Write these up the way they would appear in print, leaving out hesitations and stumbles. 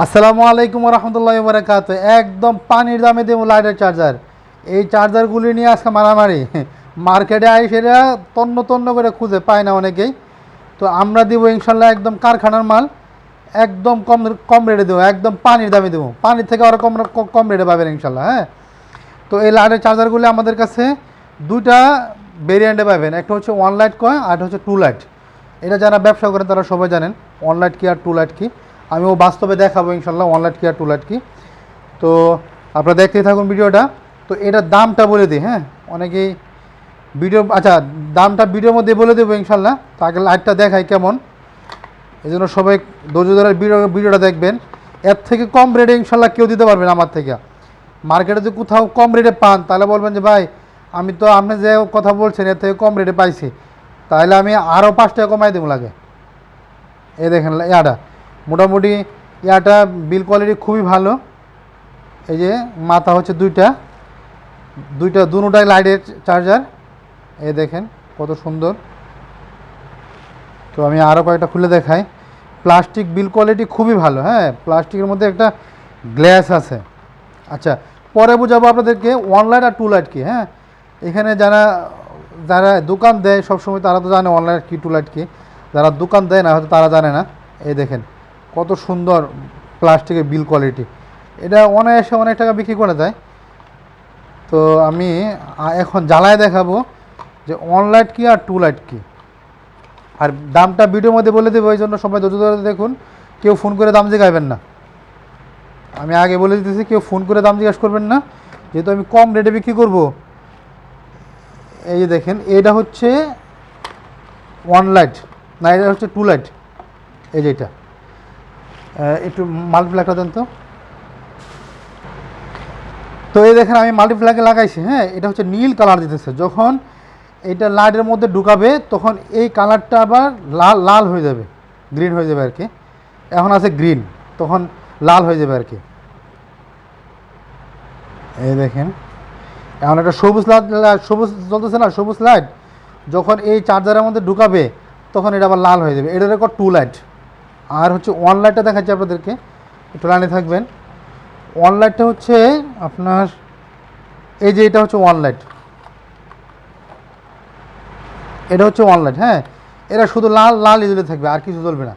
আসসালামু আলাইকুম রহমতুল্লাহ বরকাত। একদম পানির দামে দেবো লাইটের চার্জার। এই চার্জারগুলি নিয়ে আজকে মারামারি মার্কেটে আই সেটা তন্ন তন্ন করে খুঁজে পায় না অনেকেই। তো আমরা দেবো ইনশাল্লাহ একদম কারখানার মাল, একদম কম কম রেটে দেবো, একদম পানির দামে দেবো, পানির থেকে আরও কম কম রেটে পাবেন ইনশাল্লাহ। হ্যাঁ, তো এই লাইটের চার্জারগুলি আমাদের কাছে দুইটা ভেরিয়েন্টে পাবেন। একটা হচ্ছে ওয়ান লাইট কয়, আর একটা হচ্ছে টু লাইট। এটা যারা ব্যবসা করেন তারা সবাই জানেন ওয়ান লাইট কি আর টু লাইট কি। আমিও বাস্তবে দেখাবো ইনশাল্লাহ ওয়ান লাইট কি আর টু লাইট কি। তো আপনারা দেখতেই থাকুন ভিডিওটা। তো এটার দামটা বলে দিই। হ্যাঁ, অনেকেই ভিডিও, আচ্ছা দামটা ভিডিওর মধ্যে বলে দেবো ইনশাল্লাহ। তো আগে লাইটটা দেখাই কেমন, এই জন্য সবাই ধৈর্য ধরে ভিডিওটা দেখবেন। এর থেকে কম রেটে ইনশাল্লাহ কেউ দিতে পারবেন আমার থেকে। মার্কেটে যদি কোথাও কম রেটে পান তাহলে বলবেন যে ভাই আমি তো আপনি যে কথা বলছেন এর থেকে কম রেটে পাইছি, তাহলে আমি আরও 5 টাকা কমাই দেবো লাগে। এই দেখেন ইয়াটা, মোটামুটি ইয়াটা বিল কোয়ালিটি খুবই ভালো। এই যে মাথা হচ্ছে দুইটা দুটাই লাইটের চার্জার। এই দেখেন কত সুন্দর। তো আমি আরও কয়েকটা খুলে দেখাই। প্লাস্টিক বিল কোয়ালিটি খুবই ভালো। হ্যাঁ, প্লাস্টিকের মধ্যে একটা গ্লাস আছে। আচ্ছা, পরে বোঝাবো আপনাদেরকে ওয়ান লাইট আর টু লাইট কি। হ্যাঁ, এখানে যারা যারা দোকান দেয় সবসময় তারা তো জানে ওয়ান লাইট কি টু লাইট কি, যারা দোকান দেয় না হয়তো তারা জানে না। এই দেখেন কত সুন্দর প্লাস্টিকের বিল কোয়ালিটি। এটা অনায়াসে অনেক টাকা বিক্রি করে যায়। তো আমি এখন জ্বালায় দেখাবো যে ওয়ান লাইট কি আর টু লাইট কি। আর দামটা ভিডিওর মধ্যে বলে দেবো, ওই জন্য সবাই ধৈর্য ধরে দেখুন। কেউ ফোন করে দাম জিজ্ঞাসবেন না, আমি আগে বলে দিতেছি, কেউ ফোন করে দাম জিজ্ঞাসা করবেন না, যেহেতু আমি কম রেটে বিক্রি করব। এই যে দেখেন এটা হচ্ছে ওয়ান লাইট, না এটা হচ্ছে টু লাইট। এই যে এটা একটু মাল্টিপ্লাগটা দেন তো। তো এই দেখেন আমি মাল্টিপ্লাগে লাগাইছি। হ্যাঁ, এটা হচ্ছে নীল কালার দিতেছে। যখন এটা লাইটের মধ্যে ঢুকাবে তখন এই কালারটা আবার লাল লাল হয়ে যাবে, গ্রিন হয়ে যাবে আর কি। এখন আছে গ্রিন, তখন লাল হয়ে যাবে আর কি। এই দেখেন এখন একটা সবুজ লাইট, সবুজ জ্বলতেছে না, সবুজ লাইট যখন এই চার্জারের মধ্যে ঢুকাবে তখন এটা আবার লাল হয়ে যাবে। এটার রেকর্ড টু লাইট। আর হচ্ছে ওয়ান লাইটটা দেখাচ্ছি আপনাদেরকে, একটু লাইনে থাকবেন। ওয়ান লাইটটা হচ্ছে আপনার এই যে এটা হচ্ছে ওয়ান লাইট, এটা হচ্ছে ওয়ান লাইট। হ্যাঁ, এটা শুধু লাল লাল জ্বলে থাকবে, আর কিছু জ্বলবে না।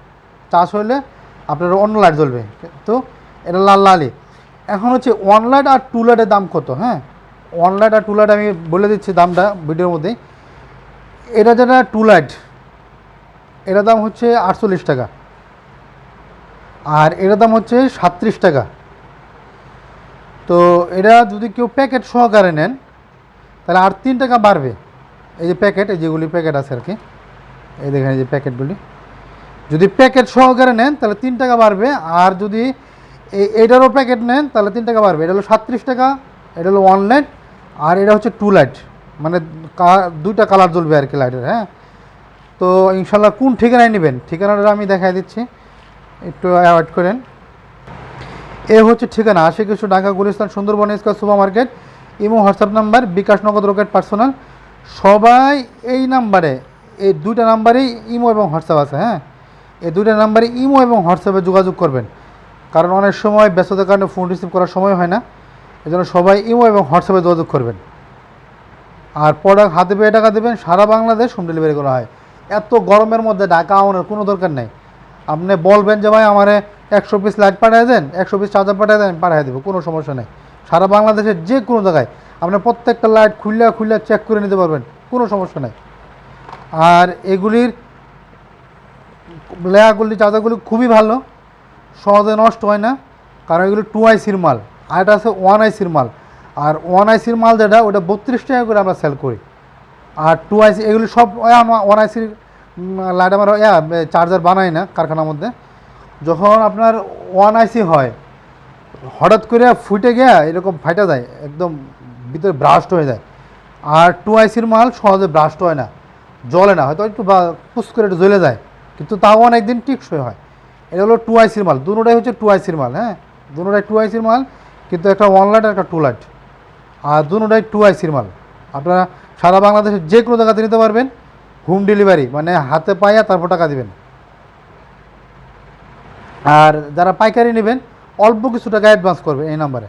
চার্জ হইলে আপনার অন্য লাইট জ্বলবে, তো এটা লাল লালই। এখন হচ্ছে ওয়ান লাইট আর টু লাইটের দাম কত। হ্যাঁ, ওয়ান লাইট আর টু লাইট আমি বলে দিচ্ছি দামটা ভিডিওর মধ্যেই। এটা যেটা টু লাইট, এটার দাম হচ্ছে 48 টাকা, আর এটার দাম হচ্ছে 37 টাকা। তো এটা যদি কেউ প্যাকেট সহকারে নেন তাহলে আর 3 টাকা বাড়বে। এই যে প্যাকেট, এই যেগুলি প্যাকেট আছে আর কি, এই দেখেন এই যে প্যাকেটগুলি, যদি প্যাকেট সহকারে নেন তাহলে 3 টাকা বাড়বে। আর যদি এইটারও প্যাকেট নেন তাহলে 3 টাকা বাড়বে। এটা হলো 37 টাকা, এটা হলো ওয়ান লাইট, আর এটা হচ্ছে টু লাইট, মানে দুইটা কালার জ্বলবে আর কি লাইটের। হ্যাঁ, তো ইনশাল্লাহ কোন ঠিকানায় নেবেন ঠিকানাটা আমি দেখাই দিচ্ছি, একটু অ্যাভয়েড করেন। এ হচ্ছে ঠিকানা, আশিকিশো Dhaka Gulistan Sundarban square super market. Imo WhatsApp number, bKash Nagad Rocket personal. সবাই এই নাম্বারে, এই দুইটা নাম্বারেই ইমো এবং হোয়াটসঅ্যাপ আছে। হ্যাঁ, এই দুইটা নাম্বারে ইমো এবং হোয়াটসঅ্যাপে যোগাযোগ করবেন, কারণ অনেক সময় ব্যস্ততার কারণে ফোন রিসিভ করার সময় হয় না। এই জন্য সবাই ইমো এবং হোয়াটসঅ্যাপে যোগাযোগ করবেন। আর প্রোডাক্ট হাতে পেয়ে টাকা দেবেন, সারা বাংলাদেশ হোম ডেলিভারি করা হয়। এত গরমের মধ্যে ঢাকা আনার কোনো দরকার নেই। আপনি বলবেন যে ভাই আমারে 100 পিস লাইট পাঠিয়ে দেন, 100 পিস চার্জার পাঠিয়ে দেন, আমি পাঠিয়ে দেবো, কোনো সমস্যা নেই। সারা বাংলাদেশের যে কোনো জায়গায় আপনি প্রত্যেকটা লাইট খুললে চেক করে নিতে পারবেন, কোনো সমস্যা নেই। আর এগুলির লেয়ারগুলি চার্জারগুলি খুবই ভালো, সহজে নষ্ট হয় না, কারণ এগুলি 2IC মাল, আর এটা আছে 1IC মাল। আর 1IC মাল যেটা ওটা 32 টাকা করে আমরা সেল করি। আর 2IC এগুলি সব 1IC লাইট আমরা চার্জার বানাই না কারখানার মধ্যে। যখন আপনার 1IC হয় হঠাৎ করে ফুটে গিয়ে এরকম ফাইটা যায়, একদম ভিতরে ব্রাস্ট হয়ে যায়। আর 2IC মাল সহজে ব্রাস্ট হয় না, জ্বলে না, হয়তো একটু পুস করে একটু জ্বলে যায়, কিন্তু তাও অনেকদিন টিকসই হয়। এটা হলো 2IC মাল, দুটোটাই হচ্ছে 2IC মাল। হ্যাঁ, দুটোটাই 2IC মাল, কিন্তু একটা ওয়ান লাইট আর একটা টু লাইট, আর দুটোটাই 2IC মাল। আপনারা সারা বাংলাদেশের যে কোনো জায়গাতে নিতে পারবেন, হোম ডেলিভারি, মানে হাতে পাইয়া তারপর টাকা দিবেন। আর যারা পাইকারি নেবেন অল্প কিছু টাকা অ্যাডভান্স করবে এই নাম্বারে।